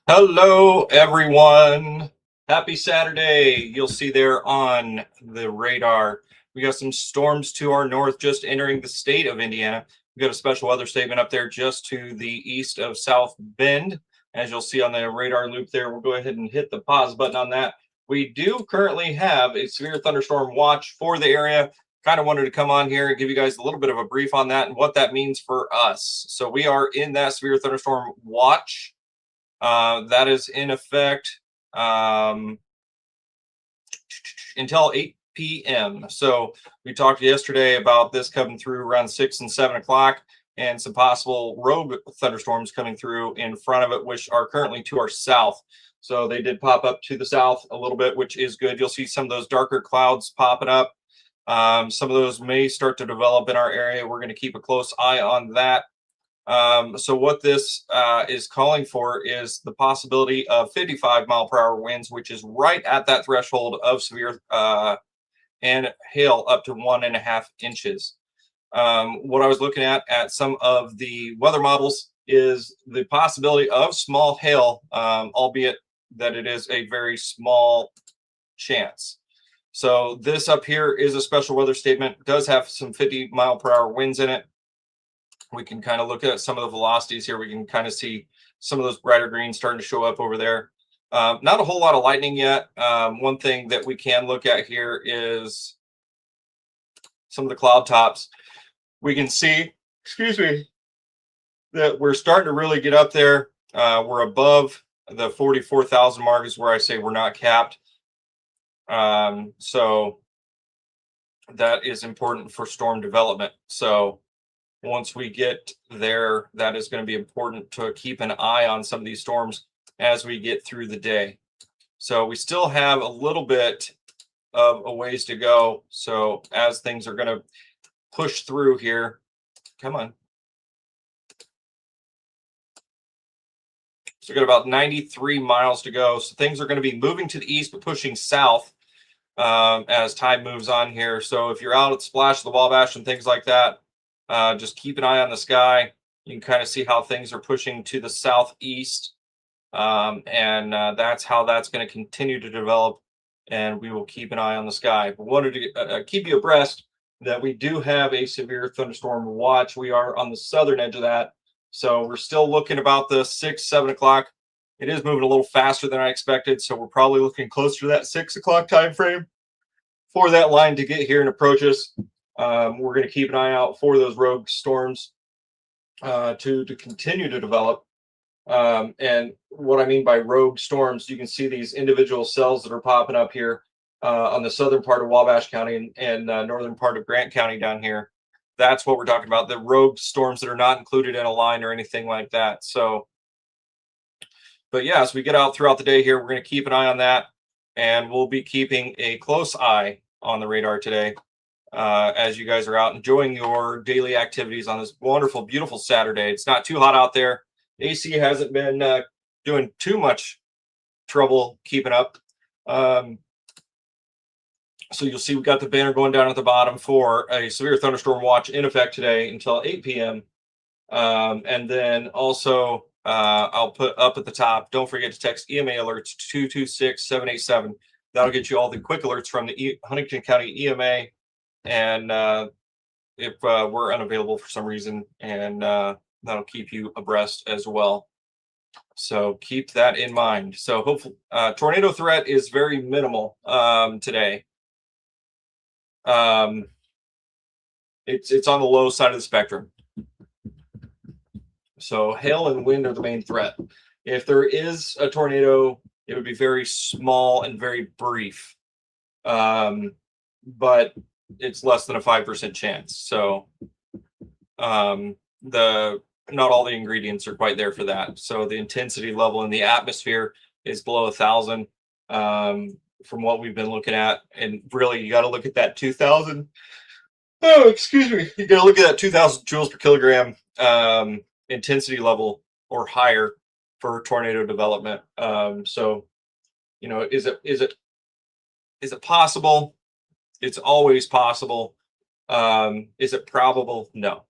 Hello, everyone. Happy Saturday. You'll see there on the radar, we got some storms to our north just entering the state of Indiana. We got a special weather statement up there just to the east of South Bend. As you'll see on the radar loop there, we'll go ahead and hit the pause button on that. We do currently have a severe thunderstorm watch for the area. Kind of wanted to come on here and give you guys a little bit of a brief on that and what that means for us. So we are in that severe thunderstorm watch. That is in effect until 8 p.m. So we talked yesterday about this coming through around 6 and 7 o'clock and some possible rogue thunderstorms coming through in front of it, which are currently to our south. So they did pop up to the south a little bit, which is good. You'll see some of those darker clouds popping up. Some of those may start to develop in our area. We're going to keep a close eye on that. So what this is calling for is the possibility of 55-mile-per-hour winds, which is right at that threshold of severe and hail up to 1.5 inches. What I was looking at some of the weather models is the possibility of small hail, albeit that it is a very small chance. So this up here is a special weather statement. It does have some 50-mile-per-hour winds in it. We can kind of look at some of the velocities here. We can kind of see some of those brighter greens starting to show up over there. Not a whole lot of lightning yet. One thing that we can look at here is some of the cloud tops. We can see, excuse me, that we're starting to really get up there. We're above the 44,000 mark is where I say we're not capped. So that is important for storm development. So once we get there, that is going to be important to keep an eye on some of these storms as we get through the day. So we still have a little bit of a ways to go. So as things are going to push through here, come on. So we've got about 93 miles to go. So things are going to be moving to the east, but pushing south as tide moves on here. So if you're out at Splash the Wabash and things like that, just keep an eye on the sky. You can kind of see how things are pushing to the southeast. And that's how that's going to continue to develop. And we will keep an eye on the sky. But wanted to keep you abreast that we do have a severe thunderstorm watch. We are on the southern edge of that. So we're still looking about the 6, 7 o'clock. It is moving a little faster than I expected. So we're probably looking closer to that 6 o'clock time frame for that line to get here and approach us. We're going to keep an eye out for those rogue storms to continue to develop. And what I mean by rogue storms, you can see these individual cells that are popping up here on the southern part of Wabash County and northern part of Grant County down here. That's what we're talking about, the rogue storms that are not included in a line or anything like that. So, but yeah, as we get out throughout the day here, we're going to keep an eye on that. And we'll be keeping a close eye on the radar today. As you guys are out enjoying your daily activities on this wonderful, beautiful Saturday. It's not too hot out there. AC hasn't been doing too much trouble keeping up. So you'll see we got the banner going down at the bottom for a severe thunderstorm watch in effect today until 8 p.m. And then also I'll put up at the top, don't forget to text EMA alerts 226-787. That'll get you all the quick alerts from the Huntington County EMA. And if we're unavailable for some reason, and that'll keep you abreast as well. So keep that in mind. So hopefully, tornado threat is very minimal today. It's on the low side of the spectrum. So hail and wind are the main threat. If there is a tornado, it would be very small and very brief. But it's less than a 5% chance. So not all the ingredients are quite there for that. So the intensity level in the atmosphere is below 1,000 from what we've been looking at. And really, you got to look at that 2,000. Oh, excuse me. You got to look at that 2,000 joules per kilogram intensity level or higher for tornado development. So, you know, is it possible? It's always possible. Is it probable? No.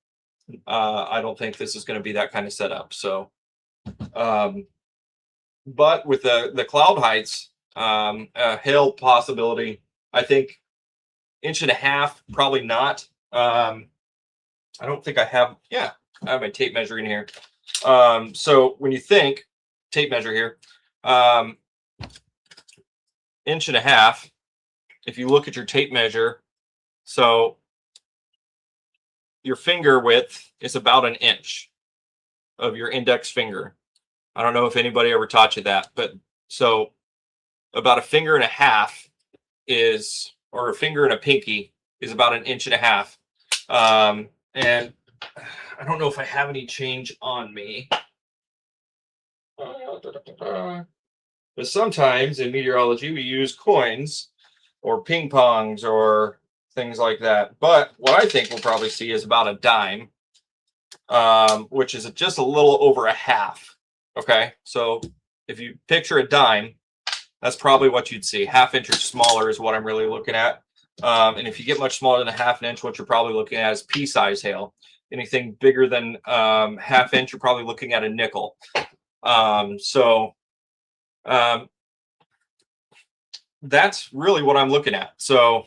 I don't think this is going to be that kind of setup. So but with the cloud heights, hail possibility, I think 1.5 inches, probably not. I don't think I have. Yeah, I have my tape measure in here. So when you think tape measure here, 1.5 inches. If you look at your tape measure, so your finger width is about 1 inch of your index finger. I don't know if anybody ever taught you that, but so about 1.5 fingers is, or a finger and a pinky is about 1.5 inches. And I don't know if I have any change on me. But sometimes in meteorology, we use coins or ping pongs or things like that. But what I think we'll probably see is about a dime, which is just a little over a half. Okay, so if you picture a dime, that's probably what you'd see. 1/2 inch or smaller is what I'm really looking at. And if you get much smaller than 1/2 inch, what you're probably looking at is pea-size hail. Anything bigger than 1/2 inch, you're probably looking at a nickel. That's really what I'm looking at. So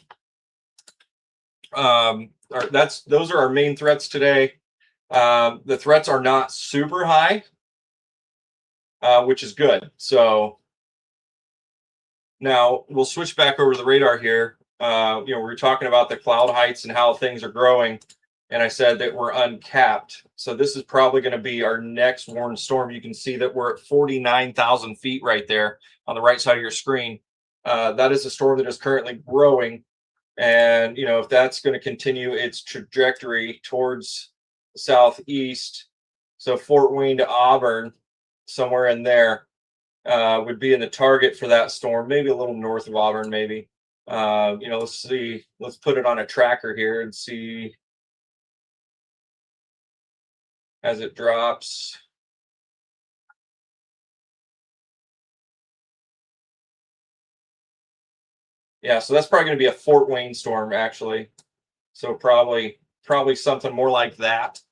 those are our main threats today. The threats are not super high, which is good. So now we'll switch back over to the radar here. We were talking about the cloud heights and how things are growing, and I said that we're uncapped. So this is probably going to be our next warned storm. You can see that we're at 49,000 feet right there on the right side of your screen. That is a storm that is currently growing, and if that's going to continue its trajectory towards the southeast, so Fort Wayne to Auburn, somewhere in there, would be in the target for that storm, maybe a little north of Auburn, maybe. Let's see. Let's put it on a tracker here and see as it drops. Yeah, so that's probably going to be a Fort Wayne storm, actually. So probably something more like that.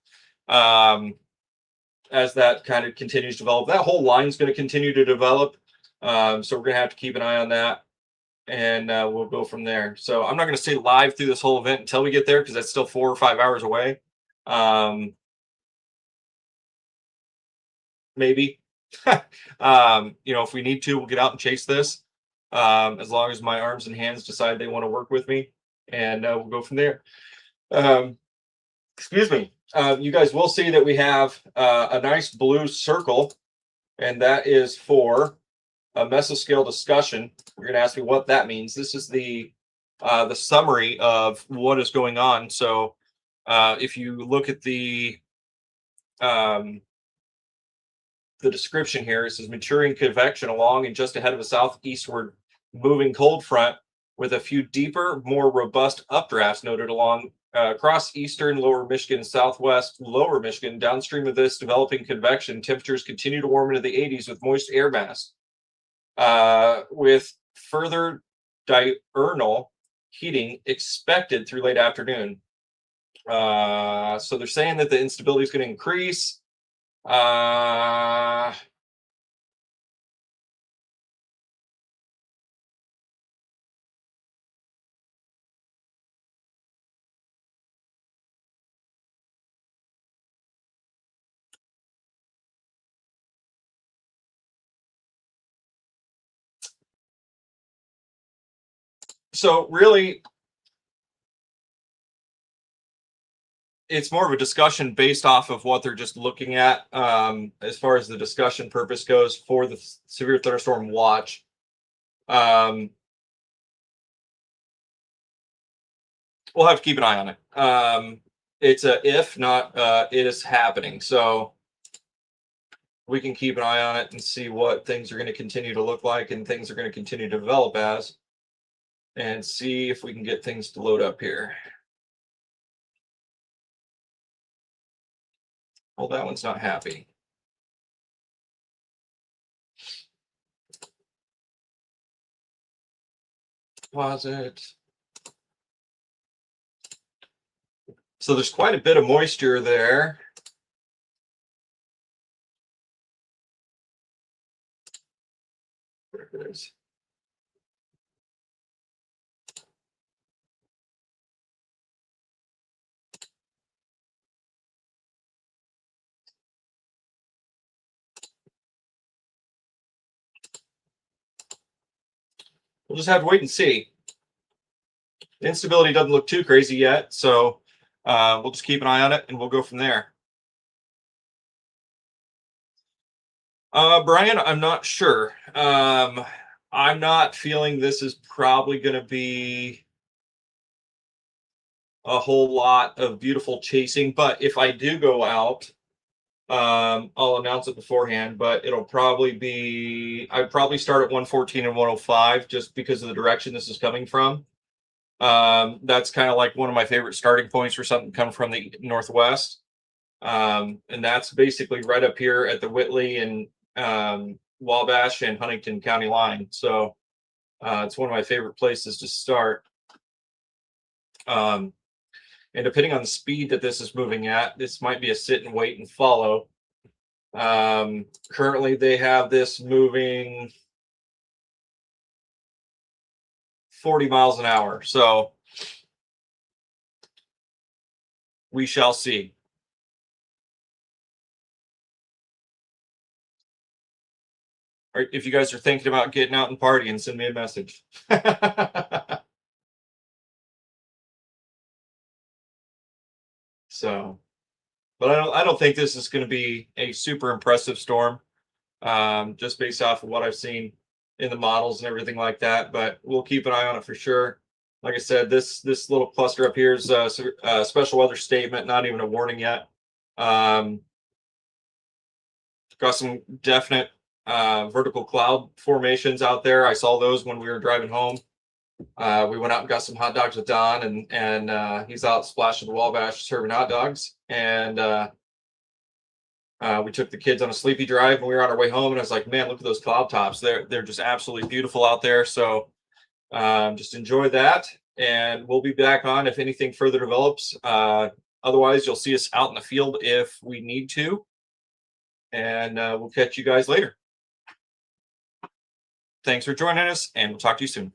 As that kind of continues to develop, that whole line is going to continue to develop. So we're going to have to keep an eye on that, and we'll go from there. So I'm not going to stay live through this whole event until we get there, because that's still 4 or 5 hours away. Maybe. If we need to, we'll get out and chase this. As long as my arms and hands decide they want to work with me, and we'll go from there. Excuse me. You guys will see that we have a nice blue circle, and that is for a mesoscale discussion. You're going to ask me what that means. This is the summary of what is going on. So if you look at the description here, it says maturing convection along and just ahead of a southeastward moving cold front with a few deeper, more robust updrafts noted along across eastern lower Michigan, southwest lower Michigan. Downstream of this developing convection, temperatures continue to warm into the 80s with moist air mass, with further diurnal heating expected through late afternoon. So they're saying that the instability is going to increase. So really, it's more of a discussion based off of what they're just looking at, as far as the discussion purpose goes for the severe thunderstorm watch. We'll have to keep an eye on it. It's a if, not it is happening. So we can keep an eye on it and see what things are going to continue to look like and things are going to continue to develop as, and see if we can get things to load up here. Well, that one's not happy. Was it? So there's quite a bit of moisture there. There it is. We'll just have to wait and see. The instability doesn't look too crazy yet, so we'll just keep an eye on it and we'll go from there. Brian, I'm not sure. I'm not feeling this is probably going to be a whole lot of beautiful chasing, but if I do go out, I'll announce it beforehand, but it'll probably be, I'd probably start at 114 and 105 just because of the direction this is coming from. That's kind of like one of my favorite starting points for something coming from the northwest. And that's basically right up here at the Whitley and Wabash and Huntington County line. So it's one of my favorite places to start. And depending on the speed that this is moving at, this might be a sit and wait and follow. Currently, they have this moving 40 miles an hour. So we shall see. Or if you guys are thinking about getting out and partying, send me a message. So, but I don't think this is going to be a super impressive storm, just based off of what I've seen in the models and everything like that. But we'll keep an eye on it for sure. Like I said, this little cluster up here is a special weather statement, not even a warning yet. Got some definite vertical cloud formations out there. I saw those when we were driving home. We went out and got some hot dogs with Don, and he's out splashing the Wabash serving hot dogs. And we took the kids on a sleepy drive, and we were on our way home. And I was like, "Man, look at those cloud tops! They're just absolutely beautiful out there." So just enjoy that, and we'll be back on if anything further develops. Otherwise, you'll see us out in the field if we need to, and we'll catch you guys later. Thanks for joining us, and we'll talk to you soon.